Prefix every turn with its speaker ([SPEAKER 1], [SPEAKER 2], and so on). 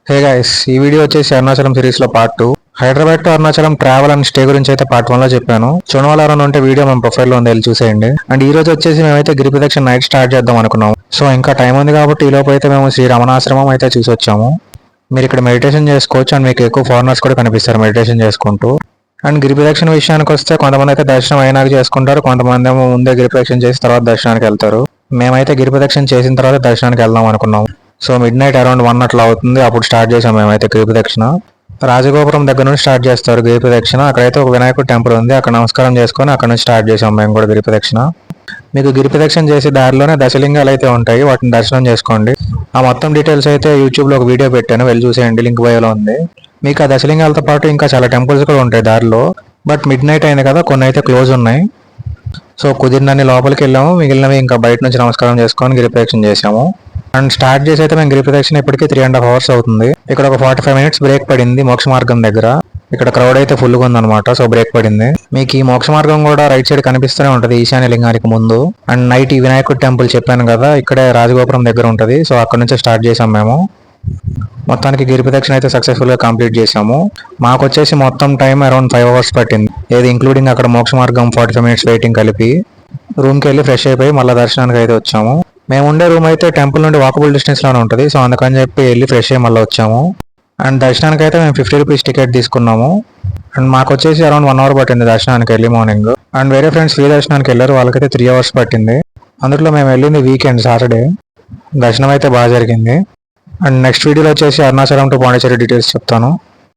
[SPEAKER 1] Hey guys, ఈ video వచ్చేసి Arunachalam series లో part 2. Hyderabad to Arunachalam travel and stay గురించి అయితే పార్ట్ 1 లో చెప్పాను. చూడని ఎవరైనా ఉంటే వీడియో మన ప్రొఫైల్ లో ఉంది, వెళ్ళి చూసేయండి. అండ్ ఈ రోజు వచ్చేసి మేమైతే గిరి ప్రదక్షిణ నైట్ స్టార్ట్ చేద్దాం అనుకున్నాం. సో ఇంకా టైం ఉంది కాబట్టి ఈ లోపు అయితే మేము శ్రీ రమణాశ్రమం అయితే చూసి వచ్చాము. మీరు ఇక్కడ మెడిటేషన్ చేసుకోవచ్చు అండ్ మీకు ఎక్కువ ఫారినర్స్ కూడా కనిపిస్తారు మెడిటేషన్ చేసుకుంటూ. అండ్ గిరి ప్రదక్షిణ విషయానికి వస్తే కొంతమంది అయితే దర్శనం అయినాక చేసుకుంటారు, కొంతమంది ఏమో ముందే గిరి ప్రదక్షిణ చేసి తర్వాత దర్శనానికి వెళ్తారు. మేమైతే గిరి ప్రదక్షిణ చేసిన తర్వాత దర్శనానికి వెళ్దాం అనుకున్నాం. సో మిడ్ నైట్ అరౌండ్ 1 అట్లా అవుతుంది, అప్పుడు స్టార్ట్ చేసాం మేమైతే గిరి ప్రదక్షిణ. రాజగోపురం దగ్గర నుంచి స్టార్ట్ చేస్తారు గిరి ప్రదక్షిణ. అక్కడైతే ఒక వినాయకుడు టెంపుల్ ఉంది, అక్కడ నమస్కారం చేసుకొని అక్కడ నుంచి స్టార్ట్ చేసాం మేము కూడా గిరి ప్రదక్షిణ. మీకు గిరి ప్రదక్షిణ చేసే దారిలోనే దశలింగాలు అయితే ఉంటాయి, వాటిని దర్శనం చేసుకోండి. ఆ మొత్తం డీటెయిల్స్ అయితే యూట్యూబ్లో ఒక వీడియో పెట్టాను, వెళ్ళి చూసేయండి, లింక్ బయోలో ఉంది. మీకు ఆ దశలింగాలతో పాటు ఇంకా చాలా టెంపుల్స్ కూడా ఉంటాయి దారిలో. బట్ మిడ్ నైట్ అయింది కదా, కొన్ని అయితే క్లోజ్ ఉన్నాయి. సో కుదిరినన్ని లోపలికి వెళ్ళాము, మిగిలినవి ఇంకా బయట నుంచి నమస్కారం చేసుకొని గిరి ప్రదక్షిణ చేసాము. అండ్ స్టార్ట్ చేసి అయితే మేము గిరి ప్రదక్షిణ ఇప్పటికీ 3.5 hours అవుతుంది. ఇక్కడ ఒక 45 minutes బ్రేక్ పడింది మోక్ష మార్గం దగ్గర. ఇక్కడ క్రౌడ్ అయితే ఫుల్గా ఉందన్నమాట, సో బ్రేక్ పడింది. మీకు ఈ మోక్ష మార్గం కూడా రైట్ సైడ్ కనిపిస్తూనే ఉంటుంది ఈశాన్య లింగానికి ముందు. అండ్ నైట్ ఈ వినాయకుడు టెంపుల్ చెప్పాను కదా, ఇక్కడే రాజగోపురం దగ్గర ఉంటుంది. సో అక్కడ నుంచి స్టార్ట్ చేసాం మేము. మొత్తానికి గిరి ప్రదక్షిణ అయితే సక్సెస్ఫుల్ గా కంప్లీట్ చేసాము. మాకు వచ్చేసి మొత్తం టైం అరౌండ్ 5 hours పట్టింది, ఏది ఇంక్లూడింగ్ అక్కడ మోక్ష మార్గం 45 minutes వెయిటింగ్ కలిపి. రూమ్కి వెళ్ళి ఫ్రెష్ అయిపోయి మళ్ళీ దర్శనానికి అయితే వచ్చాము. మేము ఉండే రూమ్ అయితే టెంపుల్ నుండి వాకబుల్ డిస్టెన్స్ లోనే ఉంటుంది, సో అందుకని చెప్పి వెళ్ళి ఫ్రెష్ అయ్యి మళ్ళీ వచ్చాము. అండ్ దర్శనానికి అయితే మేము 50 rupees టికెట్ తీసుకున్నాము. అండ్ మాకు వచ్చేసి అరౌండ్ 1 hour పట్టింది దర్శనానికి ఎర్లీ మార్నింగ్. అండ్ వేరే ఫ్రెండ్స్ ఫ్రీ దర్శనానికి వెళ్ళారు, వాళ్ళకైతే 3 hours పట్టింది. అందులో మేము వెళ్ళింది వీకెండ్ సాటర్డే. దర్శనం అయితే బాగా జరిగింది. అండ్ నెక్స్ట్ వీడియోలో వచ్చేసి అరుణాచలం టు పాండిచేరి డీటెయిల్స్ చెప్తాను.